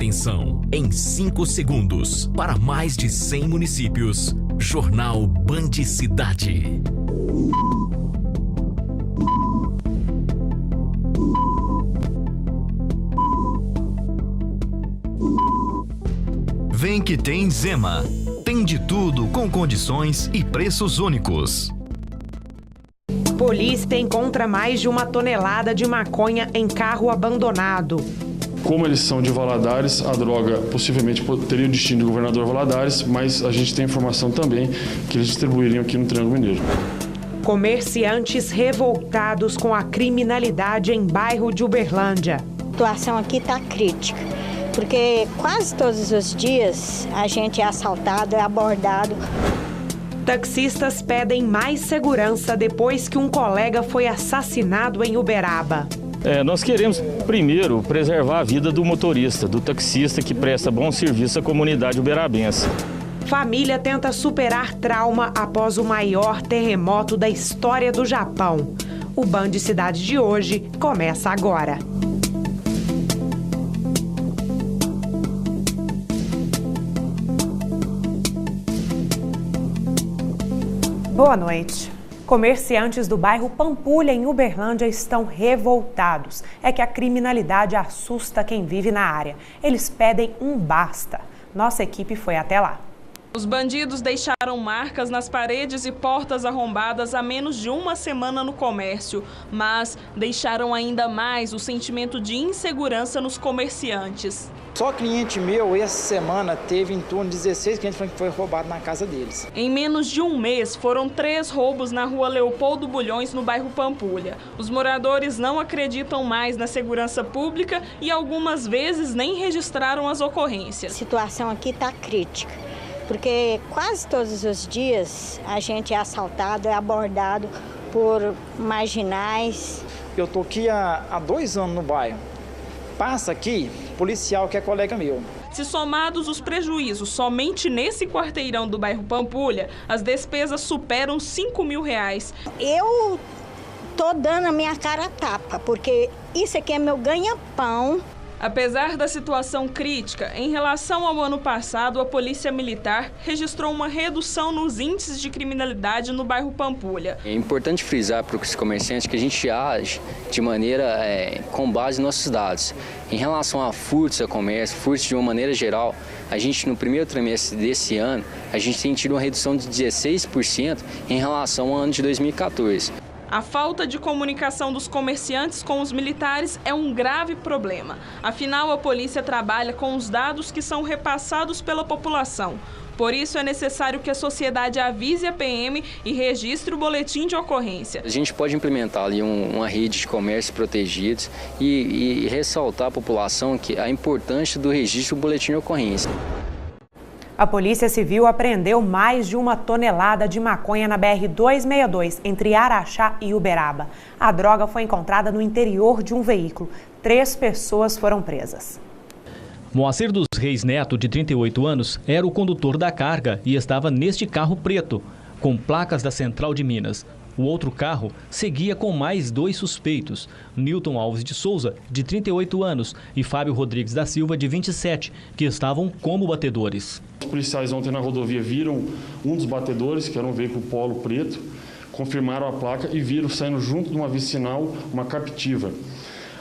Atenção, em 5 segundos, para mais de 100 municípios, Jornal Band Cidade. Vem que tem Zema. Tem de tudo com condições e preços únicos. Polícia encontra mais de 1 tonelada de maconha em carro abandonado. Como eles são de Valadares, a droga possivelmente teria o destino do governador Valadares, mas a gente tem informação também que eles distribuiriam aqui no Triângulo Mineiro. Comerciantes revoltados com a criminalidade em bairro de Uberlândia. A situação aqui está crítica, porque quase todos os dias a gente é assaltado, é abordado. Taxistas pedem mais segurança depois que um colega foi assassinado em Uberaba. Nós queremos, primeiro, preservar a vida do motorista, do taxista que presta bom serviço à comunidade uberabense. Família tenta superar trauma após o maior terremoto da história do Japão. O Band Cidade de hoje começa agora. Boa noite. Comerciantes do bairro Pampulha, em Uberlândia, estão revoltados. É que a criminalidade assusta quem vive na área. Eles pedem um basta. Nossa equipe foi até lá. Os bandidos deixaram marcas nas paredes e portas arrombadas há menos de 1 semana no comércio, mas deixaram ainda mais o sentimento de insegurança nos comerciantes. Só cliente meu, essa semana, teve em torno de 16 clientes que foi roubado na casa deles. Em menos de 1 mês, foram 3 roubos na rua Leopoldo Bulhões, no bairro Pampulha. Os moradores não acreditam mais na segurança pública e algumas vezes nem registraram as ocorrências. A situação aqui está crítica, porque quase todos os dias a gente é assaltado, é abordado por marginais. Eu tô aqui há 2 anos no bairro. Passa aqui policial que é colega meu. Se somados os prejuízos somente nesse quarteirão do bairro Pampulha, as despesas superam R$5 mil. Eu tô dando a minha cara a tapa, porque isso aqui é meu ganha-pão. Apesar da situação crítica, em relação ao ano passado, a Polícia Militar registrou uma redução nos índices de criminalidade no bairro Pampulha. É importante frisar para os comerciantes que a gente age de maneira com base nos nossos dados. Em relação a furtos a comércio, furtos de uma maneira geral, a gente no primeiro trimestre desse ano, a gente tem tido uma redução de 16% em relação ao ano de 2014. A falta de comunicação dos comerciantes com os militares é um grave problema. Afinal, a polícia trabalha com os dados que são repassados pela população. Por isso, é necessário que a sociedade avise a PM e registre o boletim de ocorrência. A gente pode implementar ali uma rede de comércios protegidos e ressaltar à população que a importância do registro do boletim de ocorrência. A Polícia Civil apreendeu mais de 1 tonelada de maconha na BR-262, entre Araxá e Uberaba. A droga foi encontrada no interior de um veículo. 3 pessoas foram presas. Moacir dos Reis Neto, de 38 anos, era o condutor da carga e estava neste carro preto, com placas da Central de Minas. O outro carro seguia com mais 2 suspeitos, Newton Alves de Souza, de 38 anos, e Fábio Rodrigues da Silva, de 27, que estavam como batedores. Os policiais ontem na rodovia viram um dos batedores, que era um veículo Polo preto, confirmaram a placa e viram saindo junto de uma vicinal uma captiva.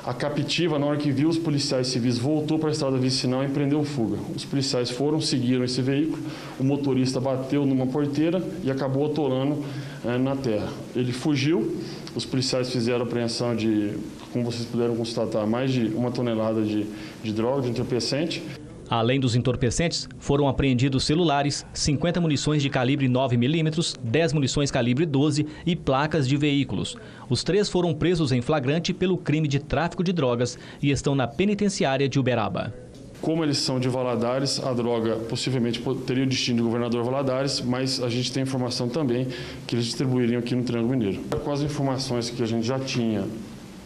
A captiva, na hora que viu os policiais civis, voltou para a estrada vicinal e empreendeu fuga. Os policiais seguiram esse veículo, o motorista bateu numa porteira e acabou atolando na terra. Ele fugiu, os policiais fizeram apreensão de, como vocês puderam constatar, mais de 1 tonelada de droga, de entorpecente. Além dos entorpecentes, foram apreendidos celulares, 50 munições de calibre 9mm, 10 munições calibre 12 e placas de veículos. Os 3 foram presos em flagrante pelo crime de tráfico de drogas e estão na penitenciária de Uberaba. Como eles são de Valadares, a droga possivelmente teria o destino do governador Valadares, mas a gente tem informação também que eles distribuiriam aqui no Triângulo Mineiro. Com as informações que a gente já tinha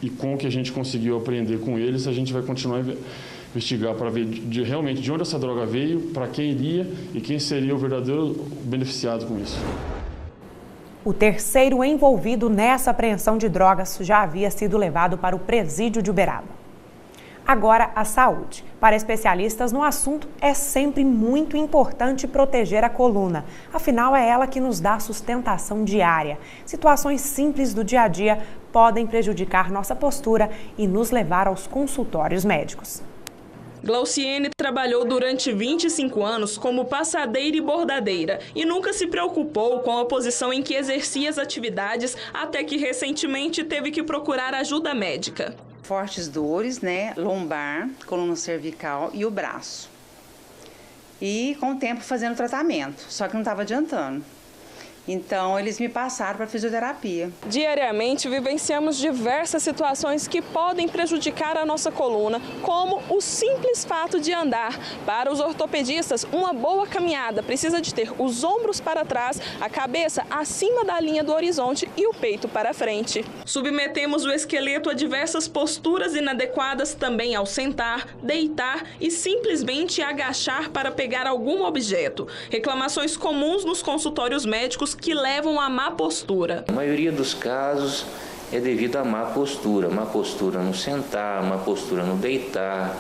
e com o que a gente conseguiu aprender com eles, a gente vai continuar investigar para ver realmente de onde essa droga veio, para quem iria e quem seria o verdadeiro beneficiado com isso. O terceiro envolvido nessa apreensão de drogas já havia sido levado para o presídio de Uberaba. Agora, a saúde. Para especialistas no assunto, é sempre muito importante proteger a coluna. Afinal, é ela que nos dá sustentação diária. Situações simples do dia a dia podem prejudicar nossa postura e nos levar aos consultórios médicos. Glauciene trabalhou durante 25 anos como passadeira e bordadeira e nunca se preocupou com a posição em que exercia as atividades, até que recentemente teve que procurar ajuda médica. Fortes dores, né? Lombar, coluna cervical e o braço. E com o tempo fazendo tratamento, só que não estava adiantando. Então, eles me passaram para fisioterapia. Diariamente, vivenciamos diversas situações que podem prejudicar a nossa coluna, como o simples fato de andar. Para os ortopedistas, uma boa caminhada precisa de ter os ombros para trás, a cabeça acima da linha do horizonte e o peito para frente. Submetemos o esqueleto a diversas posturas inadequadas também ao sentar, deitar e simplesmente agachar para pegar algum objeto. Reclamações comuns nos consultórios médicos que levam à má postura. A maioria dos casos é devido à má postura no sentar, má postura no deitar,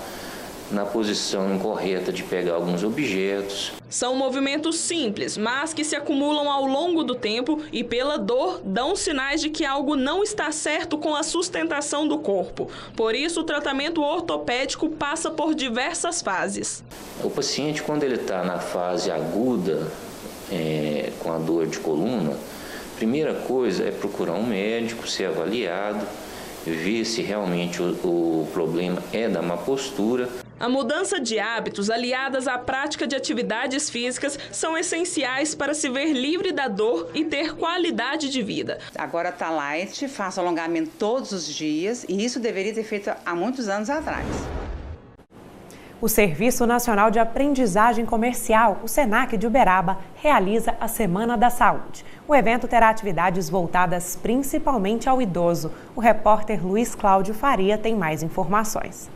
na posição incorreta de pegar alguns objetos. São movimentos simples, mas que se acumulam ao longo do tempo e pela dor dão sinais de que algo não está certo com a sustentação do corpo. Por isso, o tratamento ortopédico passa por diversas fases. O paciente, quando ele está na fase aguda, com a dor de coluna, primeira coisa é procurar um médico, ser avaliado, ver se realmente o problema é da má postura. A mudança de hábitos aliadas à prática de atividades físicas são essenciais para se ver livre da dor e ter qualidade de vida. Agora tá light, faço alongamento todos os dias e isso deveria ter feito há muitos anos atrás. O Serviço Nacional de Aprendizagem Comercial, o SENAC de Uberaba, realiza a Semana da Saúde. O evento terá atividades voltadas principalmente ao idoso. O repórter Luiz Cláudio Faria tem mais informações.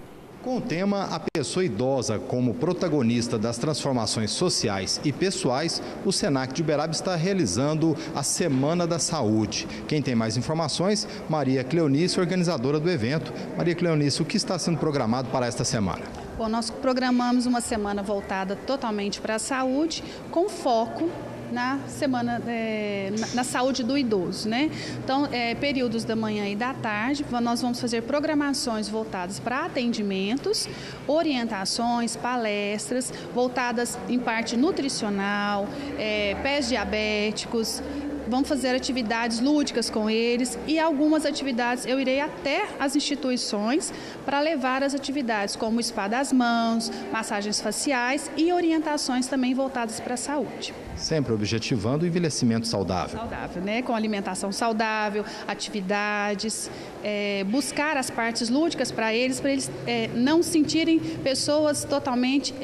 Com o tema A Pessoa Idosa como protagonista das transformações sociais e pessoais, o SENAC de Uberaba está realizando a Semana da Saúde. Quem tem mais informações, Maria Cleonice, organizadora do evento. Maria Cleonice, o que está sendo programado para esta semana? Bom, nós programamos uma semana voltada totalmente para a saúde, com foco na semana na saúde do idoso, né? Então, períodos da manhã e da tarde, nós vamos fazer programações voltadas para atendimentos, orientações, palestras, voltadas em parte nutricional, pés diabéticos. Vamos fazer atividades lúdicas com eles e algumas atividades eu irei até as instituições para levar as atividades como spa das mãos, massagens faciais e orientações também voltadas para a saúde. Sempre objetivando o envelhecimento saudável. Saudável, né? Com alimentação saudável, atividades, buscar as partes lúdicas para eles não sentirem pessoas totalmente...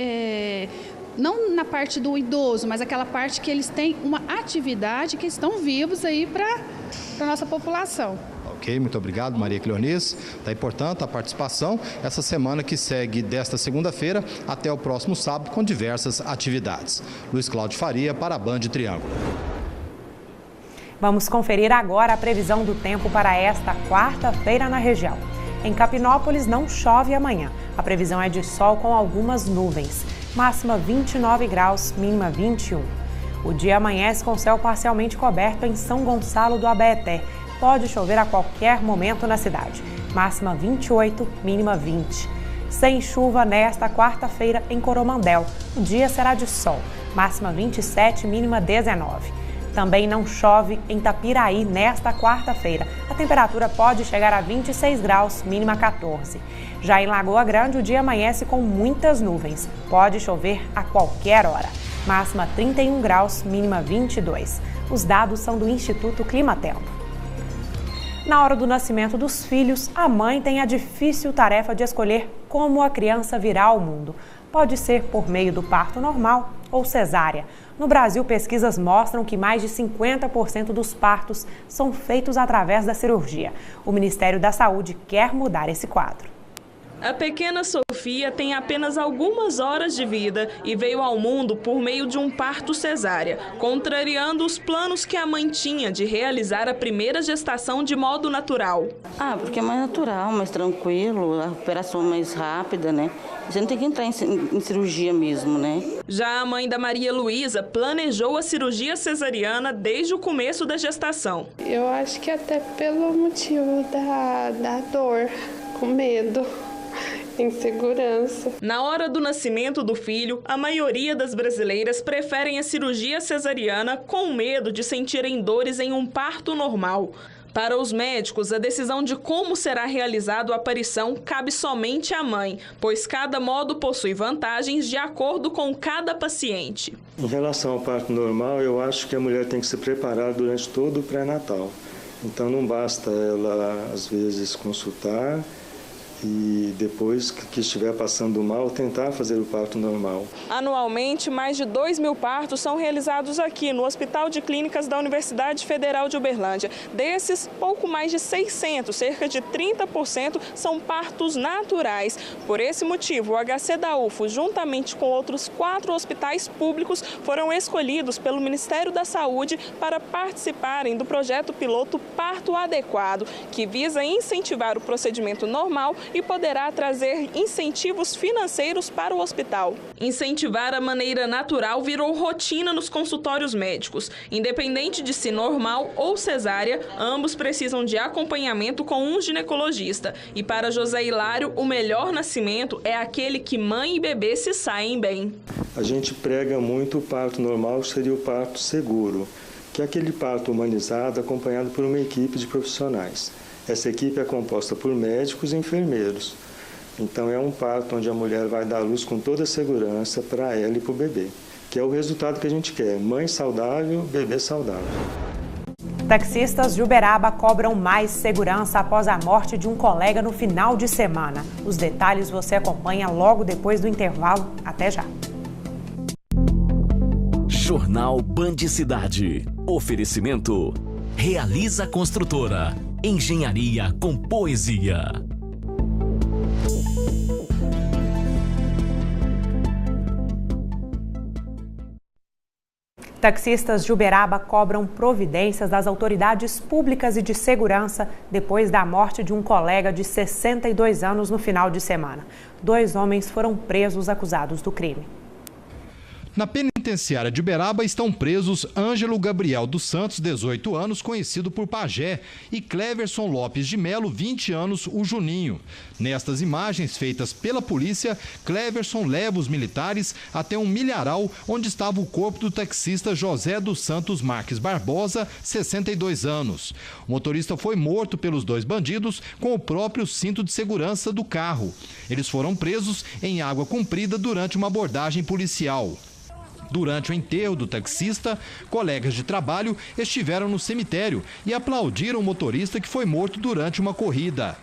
não na parte do idoso, mas aquela parte que eles têm uma atividade, que estão vivos aí para a nossa população. Ok, muito obrigado, Maria Cleonice. Daí, portanto, a participação essa semana que segue desta segunda-feira até o próximo sábado com diversas atividades. Luiz Cláudio Faria para a Band Triângulo. Vamos conferir agora a previsão do tempo para esta quarta-feira na região. Em Capinópolis não chove amanhã. A previsão é de sol com algumas nuvens. Máxima 29 graus, mínima 21. O dia amanhece com céu parcialmente coberto em São Gonçalo do Abaeté. Pode chover a qualquer momento na cidade. Máxima 28, mínima 20. Sem chuva nesta quarta-feira em Coromandel. O dia será de sol. Máxima 27, mínima 19. Também não chove em Tapiraí nesta quarta-feira. A temperatura pode chegar a 26 graus, mínima 14. Já em Lagoa Grande, o dia amanhece com muitas nuvens. Pode chover a qualquer hora. Máxima 31 graus, mínima 22. Os dados são do Instituto Climatempo. Na hora do nascimento dos filhos, a mãe tem a difícil tarefa de escolher como a criança virá ao mundo. Pode ser por meio do parto normal ou cesárea. No Brasil, pesquisas mostram que mais de 50% dos partos são feitos através da cirurgia. O Ministério da Saúde quer mudar esse quadro. A pequena Sofia tem apenas algumas horas de vida e veio ao mundo por meio de um parto cesárea, contrariando os planos que a mãe tinha de realizar a primeira gestação de modo natural. Porque é mais natural, mais tranquilo, a operação mais rápida, né? Você não tem que entrar em cirurgia mesmo, né? Já a mãe da Maria Luísa planejou a cirurgia cesariana desde o começo da gestação. Eu acho que até pelo motivo da dor, com medo. Insegurança. Na hora do nascimento do filho, a maioria das brasileiras preferem a cirurgia cesariana com medo de sentirem dores em um parto normal. Para os médicos, a decisão de como será realizado a aparição cabe somente à mãe, pois cada modo possui vantagens de acordo com cada paciente. Em relação ao parto normal, eu acho que a mulher tem que se preparar durante todo o pré-natal. Então não basta ela, às vezes, consultar e depois que estiver passando mal, tentar fazer o parto normal. Anualmente, mais de 2.000 partos são realizados aqui no Hospital de Clínicas da Universidade Federal de Uberlândia. Desses, pouco mais de 600, cerca de 30%, são partos naturais. Por esse motivo, o HC da UFO, juntamente com outros 4 hospitais públicos, foram escolhidos pelo Ministério da Saúde para participarem do projeto piloto Parto Adequado, que visa incentivar o procedimento normal e poderá trazer incentivos financeiros para o hospital. Incentivar a maneira natural virou rotina nos consultórios médicos. Independente de se normal ou cesárea, ambos precisam de acompanhamento com um ginecologista. E para José Hilário, o melhor nascimento é aquele que mãe e bebê se saem bem. A gente prega muito o parto normal, seria o parto seguro, que é aquele parto humanizado acompanhado por uma equipe de profissionais. Essa equipe é composta por médicos e enfermeiros. Então é um parto onde a mulher vai dar à luz com toda a segurança para ela e para o bebê, que é o resultado que a gente quer, mãe saudável, bebê saudável. Taxistas de Uberaba cobram mais segurança após a morte de um colega no final de semana. Os detalhes você acompanha logo depois do intervalo. Até já. Jornal Band Cidade. Oferecimento. Realiza Construtora. Engenharia com poesia. Taxistas de Uberaba cobram providências das autoridades públicas e de segurança depois da morte de um colega de 62 anos no final de semana. 2 homens foram presos acusados do crime. Na penitenciária de Uberaba estão presos Ângelo Gabriel dos Santos, 18 anos, conhecido por Pajé, e Cleverson Lopes de Melo, 20 anos, o Juninho. Nestas imagens feitas pela polícia, Cleverson leva os militares até um milharal onde estava o corpo do taxista José dos Santos Marques Barbosa, 62 anos. O motorista foi morto pelos 2 bandidos com o próprio cinto de segurança do carro. Eles foram presos em Água Comprida durante uma abordagem policial. Durante o enterro do taxista, colegas de trabalho estiveram no cemitério e aplaudiram o motorista que foi morto durante uma corrida.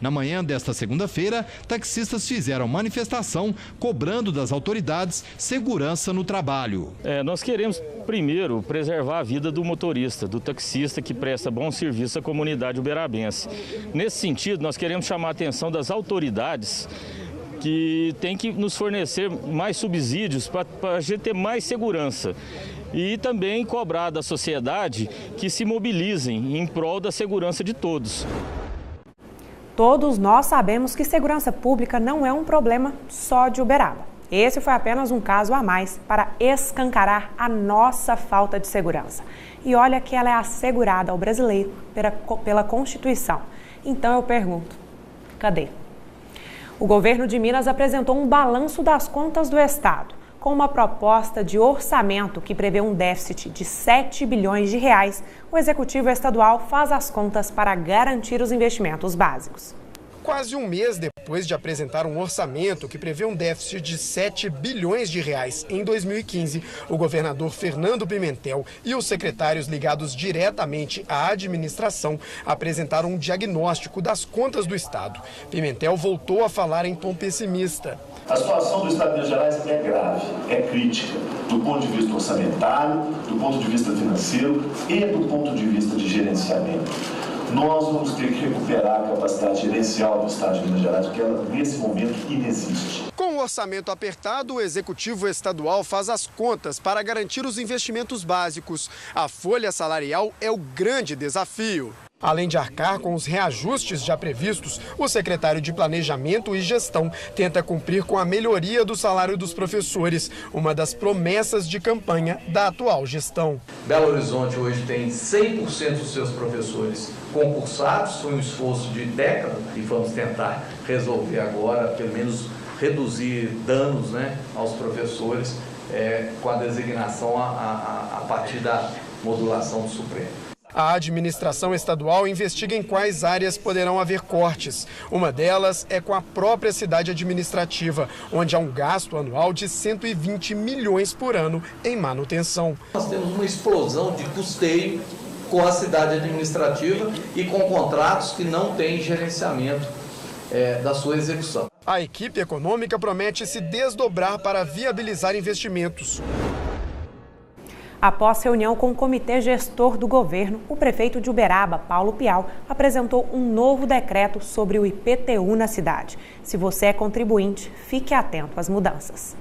Na manhã desta segunda-feira, taxistas fizeram manifestação cobrando das autoridades segurança no trabalho. Nós queremos, primeiro, preservar a vida do motorista, do taxista que presta bom serviço à comunidade uberabense. Nesse sentido, nós queremos chamar a atenção das autoridades que tem que nos fornecer mais subsídios para a gente ter mais segurança. E também cobrar da sociedade que se mobilizem em prol da segurança de todos. Todos nós sabemos que segurança pública não é um problema só de Uberaba. Esse foi apenas um caso a mais para escancarar a nossa falta de segurança. E olha que ela é assegurada ao brasileiro pela Constituição. Então eu pergunto, cadê? O governo de Minas apresentou um balanço das contas do estado, com uma proposta de orçamento que prevê um déficit de 7 bilhões de reais. O executivo estadual faz as contas para garantir os investimentos básicos. Quase um mês depois de apresentar um orçamento que prevê um déficit de 7 bilhões de reais em 2015, o governador Fernando Pimentel e os secretários ligados diretamente à administração apresentaram um diagnóstico das contas do estado. Pimentel voltou a falar em tom pessimista. A situação do estado de Minas Gerais é grave, é crítica, do ponto de vista orçamentário, do ponto de vista financeiro e do ponto de vista de gerenciamento. nós vamos ter que recuperar a capacidade gerencial do Estado de Minas Gerais, porque ela, nesse momento, inexiste. Com o orçamento apertado, o Executivo Estadual faz as contas para garantir os investimentos básicos. A folha salarial é o grande desafio. Além de arcar com os reajustes já previstos, o secretário de Planejamento e Gestão tenta cumprir com a melhoria do salário dos professores, uma das promessas de campanha da atual gestão. Belo Horizonte hoje tem 100% dos seus professores concursados, foi um esforço de década e vamos tentar resolver agora, pelo menos reduzir danos, né, aos professores com a designação a partir da modulação do Supremo. A administração estadual investiga em quais áreas poderão haver cortes. Uma delas é com a própria cidade administrativa, onde há um gasto anual de 120 milhões por ano em manutenção. Nós temos uma explosão de custeio com a cidade administrativa e com contratos que não têm gerenciamento da sua execução. A equipe econômica promete se desdobrar para viabilizar investimentos. Após reunião com o comitê gestor do governo, o prefeito de Uberaba, Paulo Pial, apresentou um novo decreto sobre o IPTU na cidade. Se você é contribuinte, fique atento às mudanças.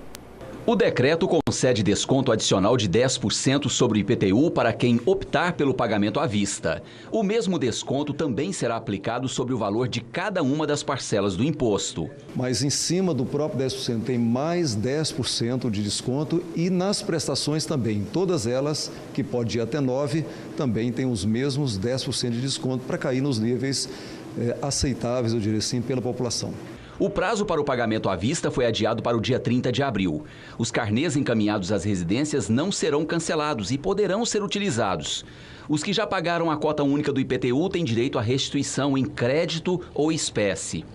O decreto concede desconto adicional de 10% sobre o IPTU para quem optar pelo pagamento à vista. O mesmo desconto também será aplicado sobre o valor de cada uma das parcelas do imposto. Mas em cima do próprio 10% tem mais 10% de desconto e nas prestações também, todas elas, que pode ir até 9%, também tem os mesmos 10% de desconto para cair nos níveis aceitáveis, eu diria assim, pela população. O prazo para o pagamento à vista foi adiado para o dia 30 de abril. Os carnês encaminhados às residências não serão cancelados e poderão ser utilizados. Os que já pagaram a cota única do IPTU têm direito à restituição em crédito ou espécie.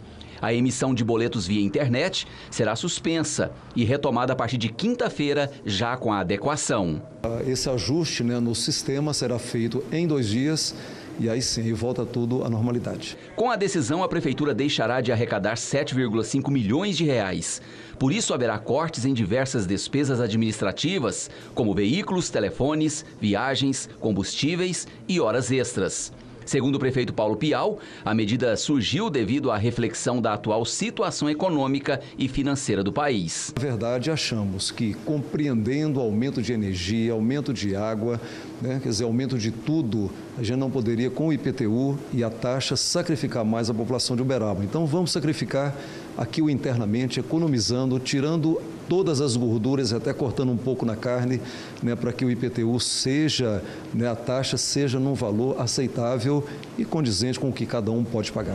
A emissão de boletos via internet será suspensa e retomada a partir de quinta-feira, já com a adequação. Esse ajuste, no sistema será feito em 2 dias. E aí sim, volta tudo à normalidade. Com a decisão, a Prefeitura deixará de arrecadar 7,5 milhões de reais. Por isso, haverá cortes em diversas despesas administrativas, como veículos, telefones, viagens, combustíveis e horas extras. Segundo o prefeito Paulo Pial, a medida surgiu devido à reflexão da atual situação econômica e financeira do país. Na verdade, achamos que compreendendo o aumento de energia, aumento de água, quer dizer, aumento de tudo, a gente não poderia, com o IPTU e a taxa, sacrificar mais a população de Uberaba. Então, vamos sacrificar aqui o internamente, economizando, tirando todas as gorduras, até cortando um pouco na carne, para que o IPTU seja, a taxa seja num valor aceitável e condizente com o que cada um pode pagar.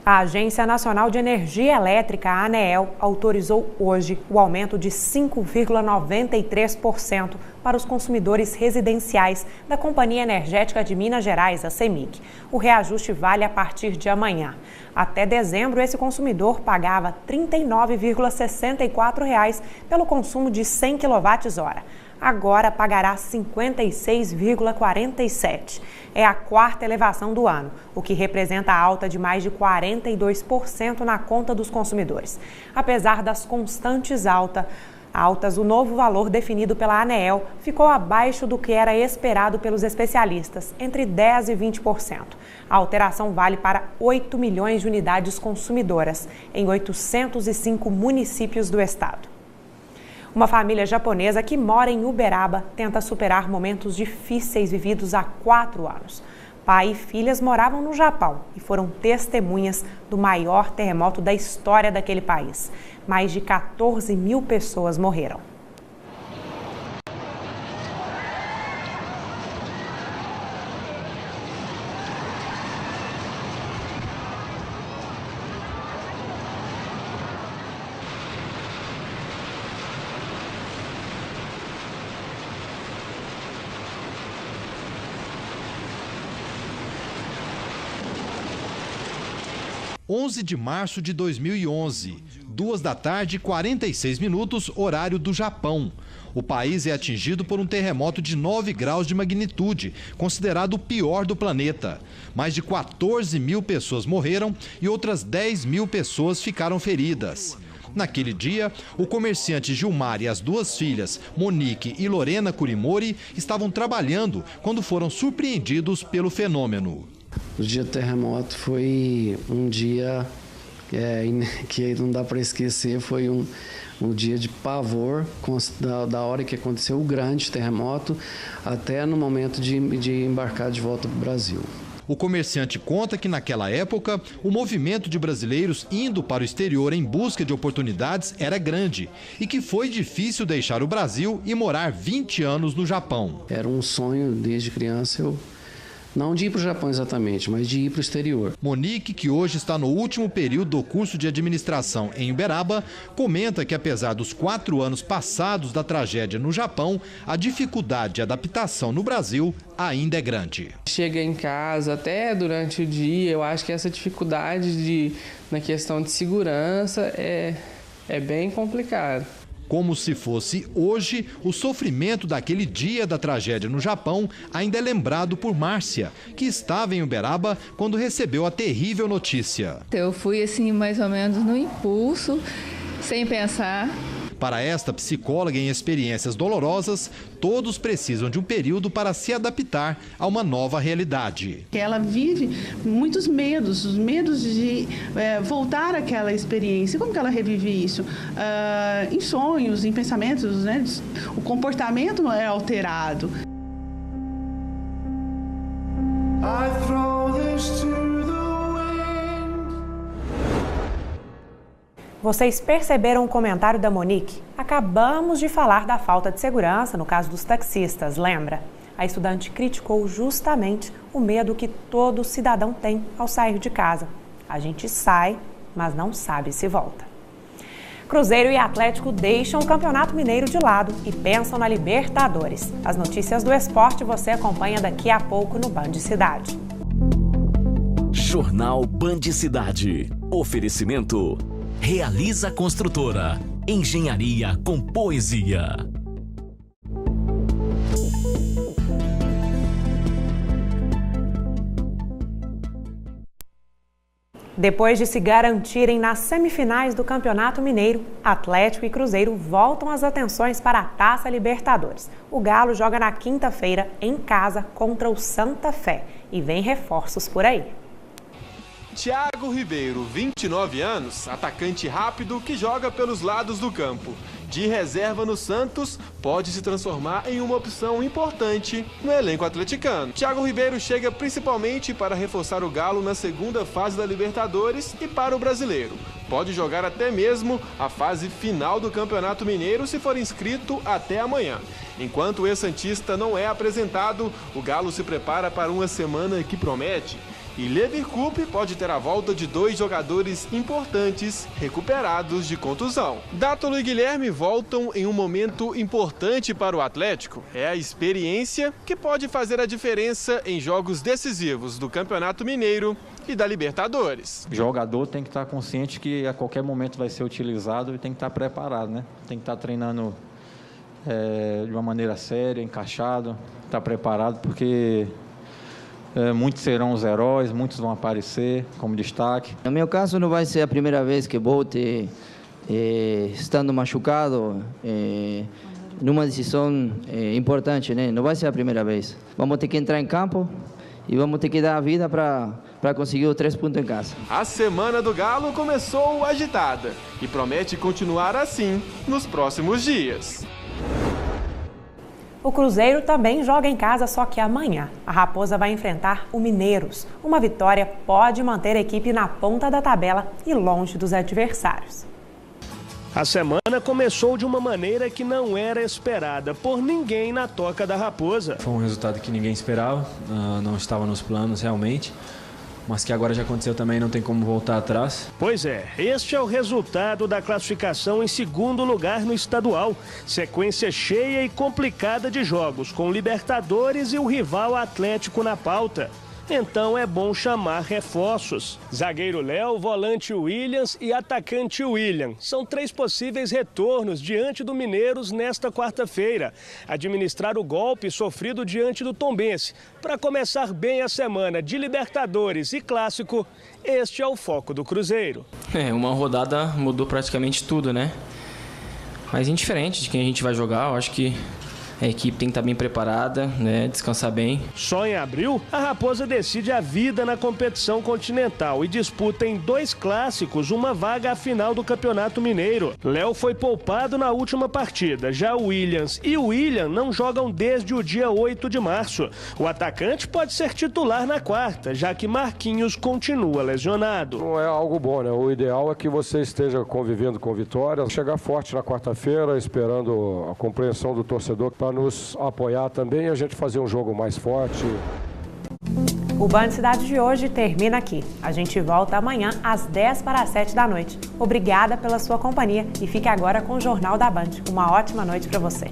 A Agência Nacional de Energia Elétrica, a ANEEL, autorizou hoje o aumento de 5,93% para os consumidores residenciais da Companhia Energética de Minas Gerais, a CEMIG. O reajuste vale a partir de amanhã. Até dezembro, esse consumidor pagava R$ 39,64 pelo consumo de 100 kWh. Agora pagará R$ 56,47. É a quarta elevação do ano, o que representa a alta de mais de 42% na conta dos consumidores. Apesar das constantes altas, o novo valor definido pela ANEEL ficou abaixo do que era esperado pelos especialistas, entre 10% e 20%. A alteração vale para 8 milhões de unidades consumidoras, em 805 municípios do estado. Uma família japonesa que mora em Uberaba tenta superar momentos difíceis vividos há 4 anos. Pai e filhas moravam no Japão e foram testemunhas do maior terremoto da história daquele país. Mais de 14 mil pessoas morreram. (11 de março de 2011, 2h46, horário do Japão. O país é atingido por um terremoto de 9 graus de magnitude, considerado o pior do planeta. Mais de 14 mil pessoas morreram e outras 10 mil pessoas ficaram feridas. Naquele dia, o comerciante Gilmar e as duas filhas, Monique e Lorena Curimori, estavam trabalhando quando foram surpreendidos pelo fenômeno. O dia do terremoto foi um dia que não dá para esquecer, foi um dia de pavor da hora que aconteceu o grande terremoto até no momento de embarcar de volta para o Brasil. O comerciante conta que naquela época o movimento de brasileiros indo para o exterior em busca de oportunidades era grande e que foi difícil deixar o Brasil e morar 20 anos no Japão. Era um sonho desde criança, não de ir para o Japão exatamente, mas de ir para o exterior. Monique, que hoje está no último período do curso de administração em Uberaba, comenta que apesar dos 4 anos passados da tragédia no Japão, a dificuldade de adaptação no Brasil ainda é grande. Chega em casa, até durante o dia, eu acho que essa dificuldade na questão de segurança é bem complicado. Como se fosse hoje, o sofrimento daquele dia da tragédia no Japão ainda é lembrado por Márcia, que estava em Uberaba quando recebeu a terrível notícia. Eu fui assim mais ou menos no impulso, sem pensar. Para esta psicóloga em experiências dolorosas, todos precisam de um período para se adaptar a uma nova realidade. Ela vive muitos medos, os medos de voltar àquela experiência. Como que ela revive isso? Em sonhos, em pensamentos, né? O comportamento é alterado. Vocês perceberam o comentário da Monique? Acabamos de falar da falta de segurança no caso dos taxistas, lembra? A estudante criticou justamente o medo que todo cidadão tem ao sair de casa. A gente sai, mas não sabe se volta. Cruzeiro e Atlético deixam o Campeonato Mineiro de lado e pensam na Libertadores. As notícias do esporte você acompanha daqui a pouco no Band Cidade. Jornal Band Cidade. Oferecimento Realiza Construtora. Engenharia com poesia. Depois de se garantirem nas semifinais do Campeonato Mineiro, Atlético e Cruzeiro voltam as atenções para a Taça Libertadores. O Galo joga na quinta-feira em casa contra o Santa Fé e vem reforços por aí. Thiago Ribeiro, 29 anos, atacante rápido que joga pelos lados do campo. De reserva no Santos, pode se transformar em uma opção importante no elenco atleticano. Thiago Ribeiro chega principalmente para reforçar o Galo na segunda fase da Libertadores e para o Brasileiro. Pode jogar até mesmo a fase final do Campeonato Mineiro se for inscrito até amanhã. Enquanto o ex-santista não é apresentado, o Galo se prepara para uma semana que promete. E Leverkusen pode ter a volta de 2 jogadores importantes recuperados de contusão. Dátolo e Guilherme voltam em um momento importante para o Atlético. É a experiência que pode fazer a diferença em jogos decisivos do Campeonato Mineiro e da Libertadores. O jogador tem que estar consciente que a qualquer momento vai ser utilizado e tem que estar preparado, né? Tem que estar treinando de uma maneira séria, encaixado, estar preparado, porque muitos serão os heróis, muitos vão aparecer como destaque. No meu caso, não vai ser a primeira vez que volte estando machucado, numa decisão importante, né? Não vai ser a primeira vez. Vamos ter que entrar em campo e vamos ter que dar a vida para conseguir os 3 pontos em casa. A semana do Galo começou agitada e promete continuar assim nos próximos dias. O Cruzeiro também joga em casa, só que amanhã a Raposa vai enfrentar o Mineiros. Uma vitória pode manter a equipe na ponta da tabela e longe dos adversários. A semana começou de uma maneira que não era esperada por ninguém na Toca da Raposa. Foi um resultado que ninguém esperava, não estava nos planos realmente. Mas que agora já aconteceu também, não tem como voltar atrás. Pois é, este é o resultado da classificação em segundo lugar no estadual. Sequência cheia e complicada de jogos, com Libertadores e o rival Atlético na pauta. então é bom chamar reforços. Zagueiro Léo, volante Williams e atacante William. São 3 possíveis retornos diante do Mineiros nesta quarta-feira. Administrar o golpe sofrido diante do Tombense. Para começar bem a semana de Libertadores e Clássico, este é o foco do Cruzeiro. Uma rodada mudou praticamente tudo, né? Mas indiferente de quem a gente vai jogar, eu acho que a equipe tem que estar bem preparada, né? Descansar bem. Só em abril, a Raposa decide a vida na competição continental e disputa em 2 clássicos uma vaga à final do Campeonato Mineiro. Léo foi poupado na última partida. Já o Williams e o William não jogam desde o dia 8 de março. O atacante pode ser titular na quarta, já que Marquinhos continua lesionado. Não é algo bom, né? O ideal é que você esteja convivendo com vitória, chegar forte na quarta-feira, esperando a compreensão do torcedor para nos apoiar também e a gente fazer um jogo mais forte. O Band Cidade de hoje termina aqui. A gente volta amanhã às 6:50 da noite. Obrigada pela sua companhia e fique agora com o Jornal da Band. Uma ótima noite para você.